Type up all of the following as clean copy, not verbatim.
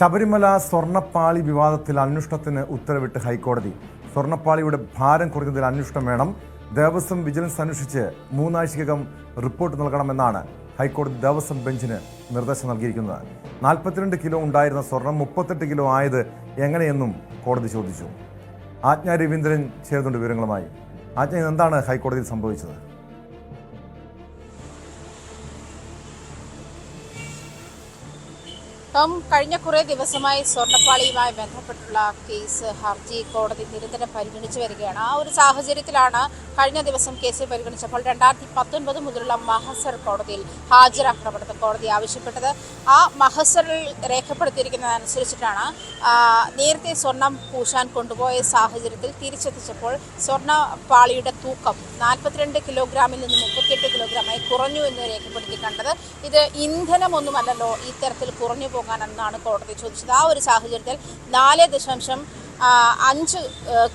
ശബരിമല സ്വർണ്ണപ്പാളി വിവാദത്തിൽ അന്വേഷണത്തിന് ഉത്തരവിട്ട് ഹൈക്കോടതി. സ്വർണ്ണപ്പാളിയുടെ ഭാരം കുറഞ്ഞതിൽ അന്വേഷണം വേണം. ദേവസ്വം വിജിലൻസ് അന്വേഷിച്ച് 3 ആഴ്ചയ്ക്കകം റിപ്പോർട്ട് നൽകണമെന്നാണ് ഹൈക്കോടതി ദേവസ്വം ബെഞ്ചിന് നിർദ്ദേശം നൽകിയിരിക്കുന്നത്. 42 കിലോ ഉണ്ടായിരുന്ന സ്വർണം 38 കിലോ ആയത് എങ്ങനെയെന്നും കോടതി ചോദിച്ചു. ആജ്ഞ രവീന്ദ്രൻ ചേർന്നുണ്ട് വിവരങ്ങളുമായി. ആജ്ഞ, എന്താണ് ഹൈക്കോടതിയിൽ സംഭവിച്ചത്? കഴിഞ്ഞ കുറേ ദിവസമായി സ്വർണ്ണപ്പാളിയുമായി ബന്ധപ്പെട്ടുള്ള കേസ് ഹർജി കോടതി നിരന്തരം പരിഗണിച്ചു വരികയാണ്. ആ ഒരു സാഹചര്യത്തിലാണ് കഴിഞ്ഞ ദിവസം കേസ് പരിഗണിച്ചപ്പോൾ 2019 മുതലുള്ള മഹസർ കോടതിയിൽ ഹാജരാക്കണമെന്ന് കോടതി ആവശ്യപ്പെട്ടത്. ആ മഹസറിൽ രേഖപ്പെടുത്തിയിരിക്കുന്നതനുസരിച്ചിട്ടാണ് നേരത്തെ സ്വർണം പൂശാൻ കൊണ്ടുപോയ സാഹചര്യത്തിൽ തിരിച്ചെത്തിച്ചപ്പോൾ സ്വർണ്ണപ്പാളിയുടെ തൂക്കം 42 കിലോഗ്രാമിൽ നിന്ന് 38 കിലോഗ്രാമായി കുറഞ്ഞു എന്ന് രേഖപ്പെടുത്തി കണ്ടത്. ഇത് ഇന്ധനമൊന്നുമല്ലല്ലോ ഇത്തരത്തിൽ കുറഞ്ഞു പോകാനെന്നാണ് കോടതി ചോദിച്ചത്. ആ ഒരു സാഹചര്യത്തിൽ 4.5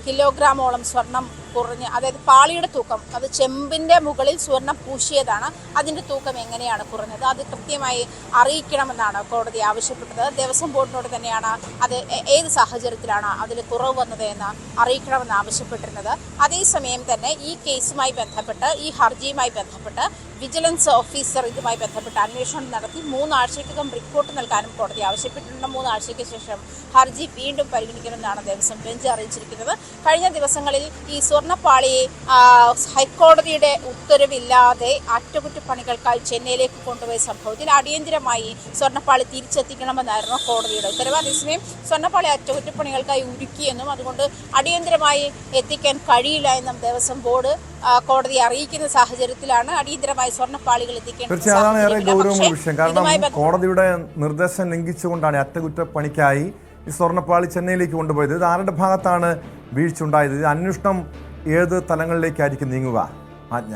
കിലോഗ്രാമോളം സ്വർണം കുറഞ്ഞ്, അതായത് പാളിയുടെ തൂക്കം, അത് ചെമ്പിൻ്റെ മുകളിൽ സ്വർണം പൂശിയതാണ്, അതിൻ്റെ തൂക്കം എങ്ങനെയാണ് കുറഞ്ഞത്, അത് കൃത്യമായി അറിയിക്കണമെന്നാണ് കോടതി ആവശ്യപ്പെട്ടത്. ദേവസ്വം ബോർഡിനോട് തന്നെയാണ് അത് ഏത് സാഹചര്യത്തിലാണ് അതിൽ കുറവ് വന്നത് എന്ന് അറിയിക്കണമെന്ന് ആവശ്യപ്പെട്ടിരുന്നത്. അതേസമയം തന്നെ ഈ കേസുമായി ബന്ധപ്പെട്ട്, ഈ ഹർജിയുമായി ബന്ധപ്പെട്ട് വിജിലൻസ് ഓഫീസർ ഇതുമായി ബന്ധപ്പെട്ട് അന്വേഷണം നടത്തി 3 ആഴ്ചയ്ക്കകം റിപ്പോർട്ട് നൽകാനും കോടതി ആവശ്യപ്പെട്ടിട്ടുണ്ട്. 3 ആഴ്ചയ്ക്ക് ശേഷം ഹർജി വീണ്ടും പരിഗണിക്കണമെന്നാണ് ദേവസ്വം ബെഞ്ച് അറിയിച്ചിരിക്കുന്നത്. കഴിഞ്ഞ ദിവസങ്ങളിൽ ഈ സ്വർണ്ണപ്പാളിയെ ഹൈക്കോടതിയുടെ ഉത്തരവില്ലാതെ അറ്റകുറ്റപ്പണികൾക്കായി ചെന്നൈയിലേക്ക് കൊണ്ടുപോയ സംഭവത്തിൽ അടിയന്തരമായി സ്വർണ്ണപ്പാളി തിരിച്ചെത്തിക്കണമെന്നായിരുന്നു കോടതിയുടെ ഉത്തരവ്. അതേസമയം സ്വർണ്ണപ്പാളി അറ്റകുറ്റപ്പണികൾക്കായി ഒരുക്കിയെന്നും അതുകൊണ്ട് അടിയന്തരമായി എത്തിക്കാൻ കഴിയില്ല എന്നും ദേവസ്വം ബോർഡ് കോടതിയെ അറിയിക്കുന്ന സാഹചര്യത്തിലാണ് അടിയന്തരമായി സ്വർണ്ണപ്പാളികൾ എത്തിക്കേണ്ടത്. തീർച്ചയായും ഏറെ ഗൗരവമുള്ള വിഷയം. കാരണം കോടതിയുടെ നിർദ്ദേശം ലംഘിച്ചുകൊണ്ടാണ് അറ്റകുറ്റപ്പണിക്കായി ഈ സ്വർണ്ണപ്പാളി ചെന്നൈയിലേക്ക് കൊണ്ടുപോയത്. ഇത് ആരുടെ ഭാഗത്താണ് വീഴ്ച ഉണ്ടായത്? ഇത് അന്വേഷണം ഏത് തലങ്ങളിലേക്കായിരിക്കും നീങ്ങുക? ആജ്ഞ.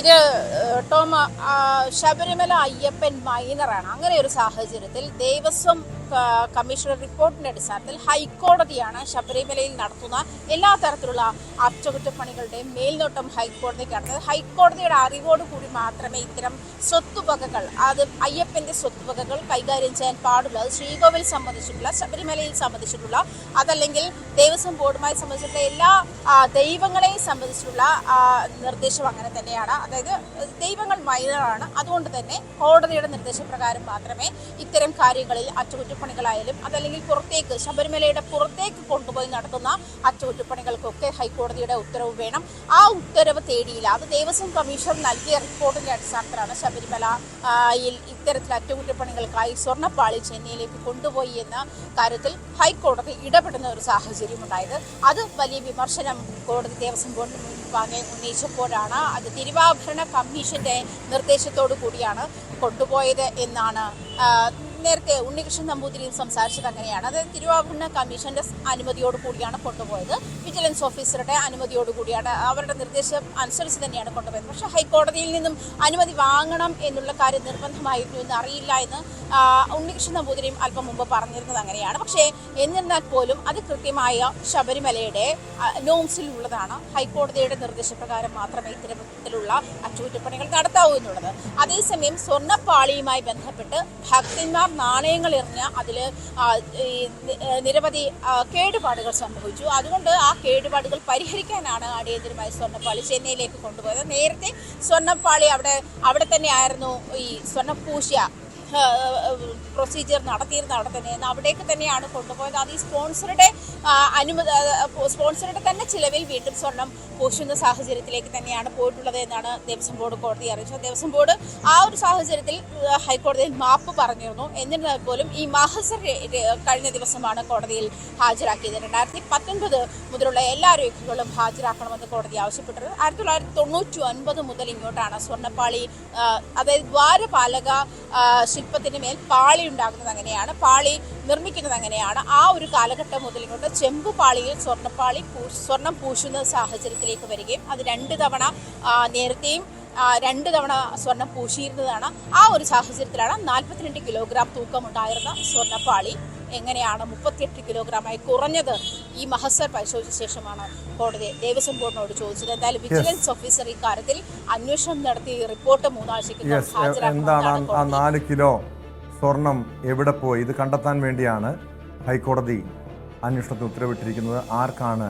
ഇത് ശബരിമല അയ്യപ്പൻ മൈനറാണ്. അങ്ങനെ ഒരു സാഹചര്യത്തിൽ ദേവസ്വം കമ്മീഷണർ റിപ്പോർട്ടിന്റെ അടിസ്ഥാനത്തിൽ ഹൈക്കോടതിയാണ് ശബരിമലയിൽ നടത്തുന്ന എല്ലാ തരത്തിലുള്ള അറ്റകുറ്റപ്പണികളുടെയും മേൽനോട്ടം ഹൈക്കോടതിക്കാണ്. ഹൈക്കോടതിയുടെ അറിവോടുകൂടി മാത്രമേ ഇത്തരം സ്വത്തുവകകൾ, അത് അയ്യപ്പന്റെ സ്വത്തുവകകൾ കൈകാര്യം ചെയ്യാൻ പാടുള്ളൂ. അത് ശ്രീകോവിൽ സംബന്ധിച്ചിട്ടുള്ള, ശബരിമലയിൽ സംബന്ധിച്ചിട്ടുള്ള, അതല്ലെങ്കിൽ ദേവസ്വം ബോർഡുമായി സംബന്ധിച്ചിട്ടുള്ള എല്ലാ ദൈവങ്ങളെയും സംബന്ധിച്ചിട്ടുള്ള നിർദ്ദേശം അങ്ങനെ തന്നെയാണ്. അതായത് ദൈവങ്ങൾ മൈനറാണ്. അതുകൊണ്ട് തന്നെ കോടതിയുടെ നിർദ്ദേശപ്രകാരം മാത്രമേ ഇത്തരം കാര്യങ്ങളിൽ അറ്റകുറ്റപ്പണികളായാലും അതല്ലെങ്കിൽ പുറത്തേക്ക്, ശബരിമലയുടെ പുറത്തേക്ക് കൊണ്ടുപോയി നടത്തുന്ന അറ്റകുറ്റപ്പണികൾക്കൊക്കെ ഹൈക്കോടതിയുടെ ഉത്തരവ് വേണം. ആ ഉത്തരവ് തേടിയില്ല. അത് ദേവസ്വം കമ്മീഷൻ നൽകിയ റിപ്പോർട്ടിന്റെ അടിസ്ഥാനത്തിലാണ് ശബരിമലയിൽ ഇത്തരത്തിൽ അറ്റകുറ്റപ്പണികൾക്കായി സ്വർണ്ണപ്പാളി ചെന്നൈയിലേക്ക് കൊണ്ടുപോയി എന്ന കാര്യത്തിൽ ഹൈക്കോടതി ഇടപെടുന്ന ഒരു സാഹചര്യം ഉണ്ടായത്. അത് വലിയ വിമർശനം കോടതി ദേവസ്വം ബോർഡിന് മുൻപാകെ ഉന്നയിച്ചപ്പോഴാണ് അത് തിരുവാഭരണ കമ്മീഷന്റെ നിർദ്ദേശത്തോടു കൂടിയാണ് കൊണ്ടുപോയത് എന്നാണ് നേരത്തെ ഉണ്ണികൃഷ്ണൻ നമ്പൂതിരിയും സംസാരിച്ചത്. അങ്ങനെയാണ്. അത് തിരുവാഭരണ കമ്മീഷന്റെ അനുമതിയോട് കൂടിയാണ് കൊണ്ടുപോയത്. വിജിലൻസ് ഓഫീസറുടെ അനുമതിയോട് കൂടിയാണ്, അവരുടെ നിർദ്ദേശം അനുസരിച്ച് തന്നെയാണ് കൊണ്ടുപോയത്. പക്ഷേ ഹൈക്കോടതിയിൽ നിന്നും അനുമതി വാങ്ങണം എന്നുള്ള കാര്യം നിർബന്ധമായിരുന്നു എന്ന് അറിയില്ല എന്ന് ഉണ്ണികൃഷ്ണൻ നമ്പൂതിരിയും അല്പം മുമ്പ് പറഞ്ഞിരുന്നത് അങ്ങനെയാണ്. പക്ഷേ എന്നിരുന്നാൽ പോലും അത് കൃത്യമായ ശബരിമലയുടെ നോംസിലുള്ളതാണ്. ഹൈക്കോടതിയുടെ നിർദ്ദേശപ്രകാരം മാത്രമേ ഇത്തരത്തിലുള്ള അറ്റകുറ്റപ്പണികൾ നടത്താവൂ എന്നുള്ളത്. അതേസമയം സ്വർണ്ണപ്പാളിയുമായി ബന്ധപ്പെട്ട് ഭക്തന്മാർ നാണയങ്ങൾ എറിഞ്ഞ് അതിൽ നിരവധി കേടുപാടുകൾ സംഭവിച്ചു. അതുകൊണ്ട് ആ കേടുപാടുകൾ പരിഹരിക്കാനാണ് അടിയന്തരമായി സ്വർണ്ണപ്പാളി ചെന്നൈയിലേക്ക് കൊണ്ടുപോയത്. നേരത്തെ സ്വർണ്ണപ്പാളി അവിടെ തന്നെ ആയിരുന്നു ഈ സ്വർണ്ണം പൂശിയ പ്രൊസീജിയർ നടത്തിയിരുന്ന അവിടെ തന്നെ. അവിടേക്ക് തന്നെയാണ് കൊണ്ടുപോയത്. അത് ഈ സ്പോൺസറുടെ തന്നെ ചിലവിൽ വീണ്ടും സ്വർണം പൂശുന്ന സാഹചര്യത്തിലേക്ക് തന്നെയാണ് പോയിട്ടുള്ളത് എന്നാണ് ദേവസ്വം ബോർഡ് കോടതിയെ അറിയിച്ചത്. ദേവസ്വം ബോർഡ് ആ ഒരു സാഹചര്യത്തിൽ ഹൈക്കോടതിയിൽ മാപ്പ് പറഞ്ഞിരുന്നു. എന്നിരുന്നാൽ പോലും ഈ മഹസർ കഴിഞ്ഞ ദിവസമാണ് കോടതിയിൽ ഹാജരാക്കിയത്. 2019 മുതലുള്ള എല്ലാ രേഖകളും ഹാജരാക്കണമെന്ന് കോടതി ആവശ്യപ്പെട്ടത്. 1999 മുതൽ ഇങ്ങോട്ടാണ് സ്വർണ്ണപ്പാളി, അതായത് ദ്വാരപാലക ശില്പത്തിന് മേൽ പാളി ഉണ്ടാകുന്നത് അങ്ങനെയാണ്, പാളി നിർമ്മിക്കുന്നത് അങ്ങനെയാണ്. ആ ഒരു കാലഘട്ടം മുതൽ ഇങ്ങോട്ട് ചെമ്പ് പാളിയിൽ സ്വർണം പൂശുന്ന സാഹചര്യത്തിലേക്ക് വരികയും അത് 2 തവണ നേരത്തെയും 2 തവണ സ്വർണം പൂശിയിരുന്നതാണ്. ആ ഒരു സാഹചര്യത്തിലാണ് 42 കിലോഗ്രാം തൂക്കമുണ്ടായിരുന്ന സ്വർണ്ണപ്പാളി എങ്ങനെയാണ് 38 കിലോഗ്രാമായി കുറഞ്ഞത് ഈ മഹസർ പരിശോധിച്ച ശേഷമാണ് കോടതി ദേവസ്വം ബോർഡിനോട് ചോദിച്ചത്. എന്തായാലും വിജിലൻസ് ഓഫീസർ ഇക്കാര്യത്തിൽ അന്വേഷണം നടത്തി റിപ്പോർട്ട് 3 ആഴ്ചയ്ക്ക് എന്താണ് ആ 4 കിലോ സ്വർണം എവിടെ പോയി? ഇത് കണ്ടെത്താൻ വേണ്ടിയാണ് ഹൈക്കോടതി അന്വേഷണത്തിന് ഉത്തരവിട്ടിരിക്കുന്നത്. ആർക്കാണ്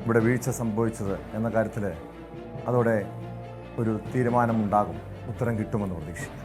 ഇവിടെ വീഴ്ച സംഭവിച്ചത് എന്ന കാര്യത്തിൽ അതോടെ ഒരു തീരുമാനമുണ്ടാകും, ഉത്തരം കിട്ടുമെന്ന് പ്രതീക്ഷിക്കുന്നു.